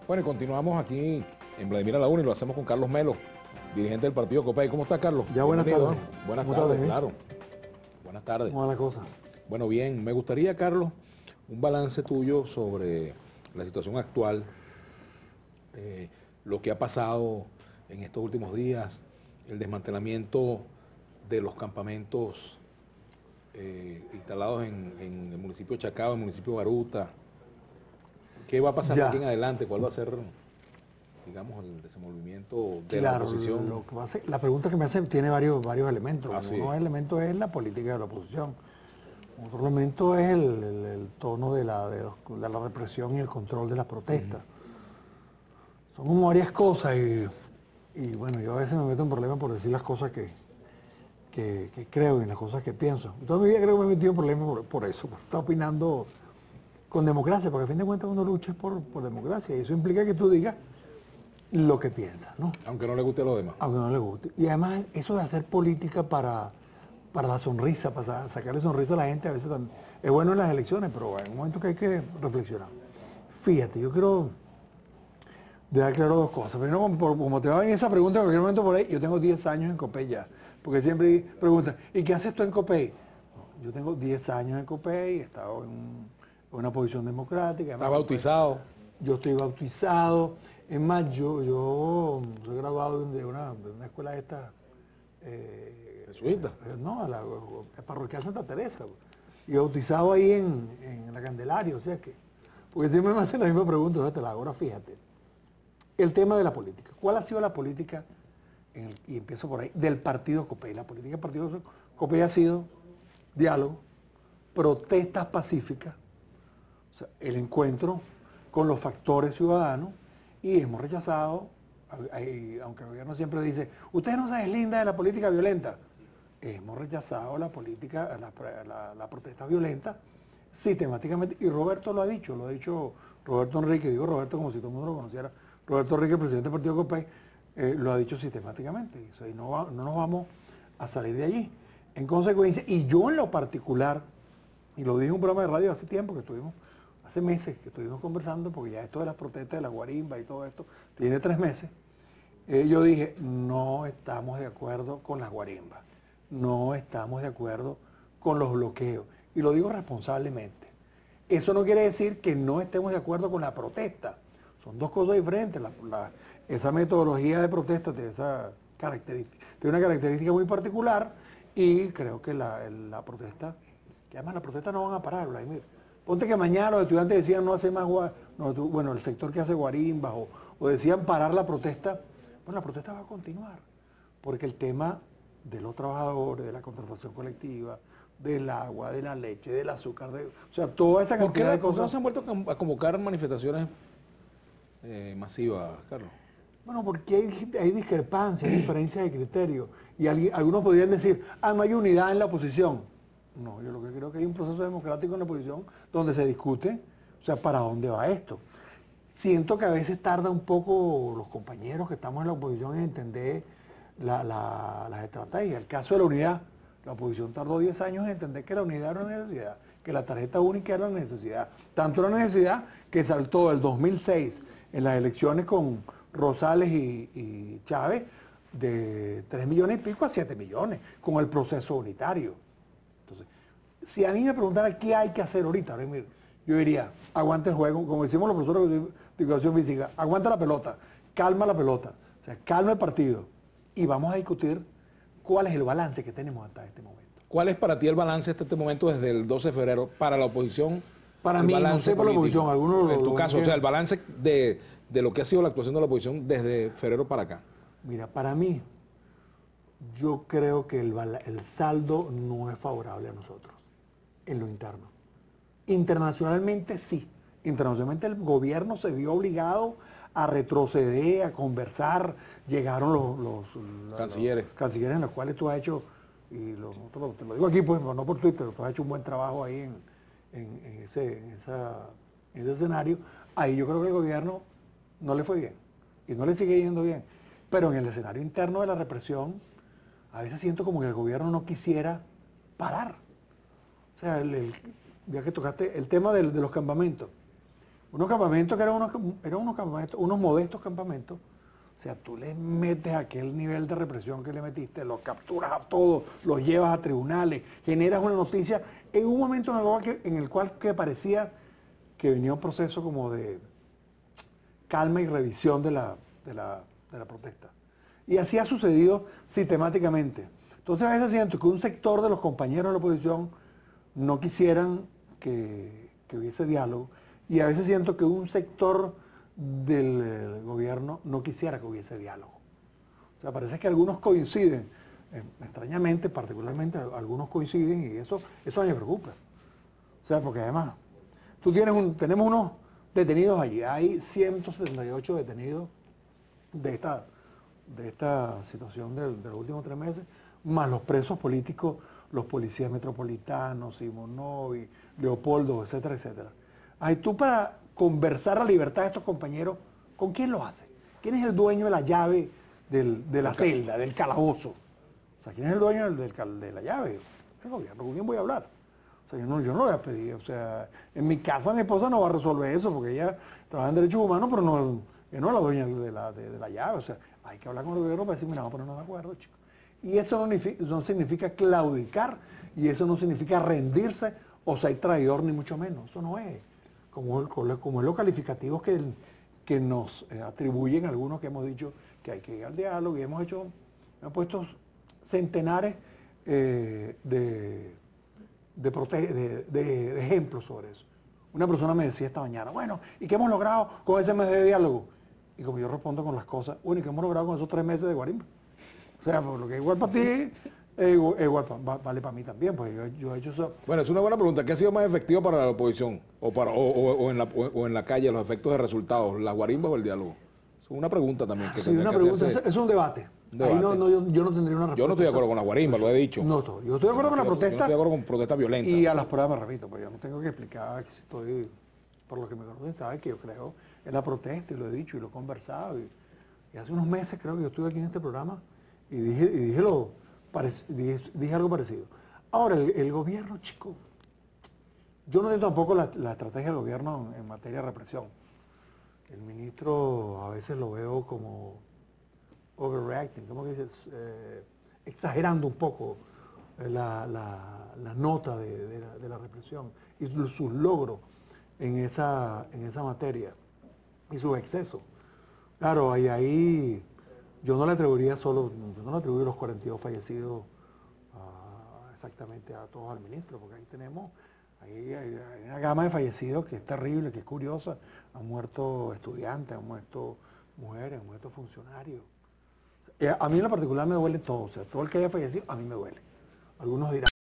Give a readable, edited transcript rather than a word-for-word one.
Bueno, y continuamos aquí en Vladimir a la Una y lo hacemos con Carlos Melo, dirigente del partido Copey. ¿Cómo está, Carlos? Ya, buenas Bienvenido. tardes. Buenas ¿Cómo tardes, estás, claro. Buenas tardes. ¿Cómo va la cosa? Bueno, bien, me gustaría, Carlos, un balance tuyo sobre la situación actual, lo que ha pasado en estos últimos días, el desmantelamiento de los campamentos instalados en el municipio de Chacao, en el municipio de Baruta. ¿Qué va a pasar Ya. aquí en adelante? ¿Cuál va a ser, digamos, el desenvolvimiento de la Claro, oposición? lo que pasa, la pregunta que me hacen tiene varios elementos. Ah, sí. Uno de los elementos es la política de la oposición. Otro elemento es el tono de la represión y el control de las protestas. Son como varias cosas y bueno, yo a veces me meto en problemas por decir las cosas que creo y las cosas que pienso. Toda mi vida creo que me he metido en problemas por eso, por estar opinando con democracia, porque a fin de cuentas uno lucha por democracia y eso implica que tú digas lo que piensas, ¿no? Aunque no le guste a los demás. Aunque no le guste. Y además eso de hacer política para la sonrisa, para sacarle sonrisa a la gente, a veces también es bueno en las elecciones, pero hay un momento que hay que reflexionar. Fíjate, yo quiero dejar claro dos cosas. Primero, como te va a venir esa pregunta en cualquier momento por ahí, yo tengo 10 años en Copey ya, porque siempre preguntan, ¿y qué haces tú en Copey? No, yo tengo 10 años en Copey, he estado en una posición democrática. ¿Está bautizado? Yo estoy bautizado. Es más, yo soy graduado de una escuela esta. ¿Jesuita? No, la parroquial Santa Teresa. Y bautizado ahí en la Candelaria, o sea que. Porque siempre me hacen la misma pregunta, ¿no? Te la hago ahora, fíjate. El tema de la política. ¿Cuál ha sido la política, y empiezo por ahí, del partido Copey? La política del partido Copey ha sido diálogo, protestas pacíficas, o sea, el encuentro con los factores ciudadanos, y hemos rechazado, aunque el gobierno siempre dice, ustedes no se deslindan de la política violenta, hemos rechazado la política, la protesta violenta sistemáticamente, y Roberto lo ha dicho Roberto Enrique, digo Roberto como si todo el mundo lo conociera, Roberto Enrique, el presidente del partido Copey, lo ha dicho sistemáticamente, y no nos vamos a salir de allí. En consecuencia, y yo en lo particular, y lo dije en un programa de radio hace tiempo que estuvimos, hace meses que estuvimos conversando, porque ya esto de las protestas de la guarimba y todo esto tiene 3 meses, yo dije, no estamos de acuerdo con las guarimbas, no estamos de acuerdo con los bloqueos, y lo digo responsablemente. Eso no quiere decir que no estemos de acuerdo con la protesta, son dos cosas diferentes. Esa metodología de protesta tiene una característica muy particular, y creo que la protesta, que además las protestas no van a parar, Vladimir. Ponte que mañana los estudiantes decían no hacer más bueno, el sector que hace guarimbas, o decían parar la protesta, bueno, la protesta va a continuar, porque el tema de los trabajadores, de la contratación colectiva, del agua, de la leche, del azúcar, o sea, toda esa cantidad de ¿Por qué no cosas. se han vuelto a convocar manifestaciones masivas, Carlos? Bueno, porque hay discrepancias, hay diferencias de criterio, y algunos podrían decir, no hay unidad en la oposición. No, yo lo que creo que hay un proceso democrático en la oposición donde se discute, o sea, ¿para dónde va esto? Siento que a veces tarda un poco los compañeros que estamos en la oposición en entender las estrategias. El caso de la unidad, la oposición tardó 10 años en entender que la unidad era una necesidad, que la tarjeta única era una necesidad. Tanto era una necesidad que saltó del 2006 en las elecciones con Rosales y Chávez de 3 millones y pico a 7 millones con el proceso unitario. Entonces, si a mí me preguntara qué hay que hacer ahorita, yo diría, aguanta el juego, como decimos los profesores de educación física, aguanta la pelota, calma la pelota, o sea, calma el partido, y vamos a discutir cuál es el balance que tenemos hasta este momento. ¿Cuál es para ti el balance hasta este momento desde el 12 de febrero para la oposición? Para mí, no sé para la oposición, algunos en tu caso, o sea, el balance de lo que ha sido la actuación de la oposición desde febrero para acá. Mira, para mí, yo creo que el saldo no es favorable a nosotros, en lo interno. Internacionalmente sí. Internacionalmente el gobierno se vio obligado a retroceder, a conversar. Llegaron los cancilleres en los cuales tú has hecho, y te lo digo aquí, pues no por Twitter, tú has hecho un buen trabajo ahí en ese escenario. Ahí yo creo que el gobierno no le fue bien y no le sigue yendo bien. Pero en el escenario interno de la represión, a veces siento como que el gobierno no quisiera parar. O sea, ya que tocaste el tema de los campamentos, Unos campamentos que eran unos campamentos, unos modestos campamentos. O sea, tú les metes aquel nivel de represión que le metiste, los capturas a todos, los llevas a tribunales, generas una noticia en un momento en el cual que parecía que venía un proceso como de calma y revisión de la protesta. Y así ha sucedido sistemáticamente. Entonces a veces siento que un sector de los compañeros de la oposición no quisieran que hubiese diálogo, y a veces siento que un sector del gobierno no quisiera que hubiese diálogo. O sea, parece que algunos coinciden, extrañamente, particularmente algunos coinciden, y eso a mí me preocupa. O sea, porque además, tenemos unos detenidos allí, hay 178 detenidos de esta situación de los últimos 3 meses, más los presos políticos, los policías metropolitanos, Simonovi, Leopoldo, etcétera, etcétera. Ay, tú para conversar la libertad de estos compañeros, ¿con quién lo haces? ¿Quién es el dueño de la llave de la celda, del calabozo? O sea, ¿quién es el dueño de la llave? El gobierno, ¿con quién voy a hablar? O sea, yo no lo voy a pedir. O sea, en mi casa mi esposa no va a resolver eso porque ella trabaja en derechos humanos, pero no es la dueña de la llave. O sea, hay que hablar con el gobierno para decir, mira, vamos a ponernos de acuerdo, chicos. Y eso no significa claudicar, y eso no significa rendirse o ser traidor, ni mucho menos. Eso no es. Como es los calificativos que nos atribuyen algunos que hemos dicho que hay que ir al diálogo, y hemos puesto centenares de ejemplos sobre eso. Una persona me decía esta mañana, bueno, ¿y qué hemos logrado con ese mes de diálogo? Y como yo respondo con las cosas, bueno, ¿y qué hemos logrado con esos 3 meses de guarimba? O sea, por lo que es igual para ti, vale para mí también, pues yo he hecho eso. Bueno, es una buena pregunta. ¿Qué ha sido más efectivo para la oposición? O en la calle, los efectos de resultados, las guarimbas o el diálogo? Es una pregunta también que Sí, una pregunta, es un debate. Ahí yo no tendría una respuesta. Yo no estoy de acuerdo con las guarimbas, lo he dicho. No, yo estoy de acuerdo con la protesta. Yo no estoy de acuerdo con protestas violentas. Y a las pruebas me repito, pues yo no tengo que explicar que estoy, por lo que me conocen, saben que yo creo en la protesta, y lo he dicho y lo he conversado. Y hace unos meses creo que yo estuve aquí en este programa y dije algo parecido. Ahora, el gobierno, chico, yo no entiendo tampoco la estrategia del gobierno en materia de represión. El ministro a veces lo veo como overreacting, como que dices, exagerando un poco la nota de la represión y sus logros en esa materia y sus excesos. Claro, ahí yo no le atribuiría los 42 fallecidos exactamente a todos al ministro, porque ahí tenemos hay una gama de fallecidos que es terrible, que es curiosa. Han muerto estudiantes, han muerto mujeres, han muerto funcionarios. A mí en lo particular me duele todo, o sea, todo el que haya fallecido, a mí me duele. Algunos dirán,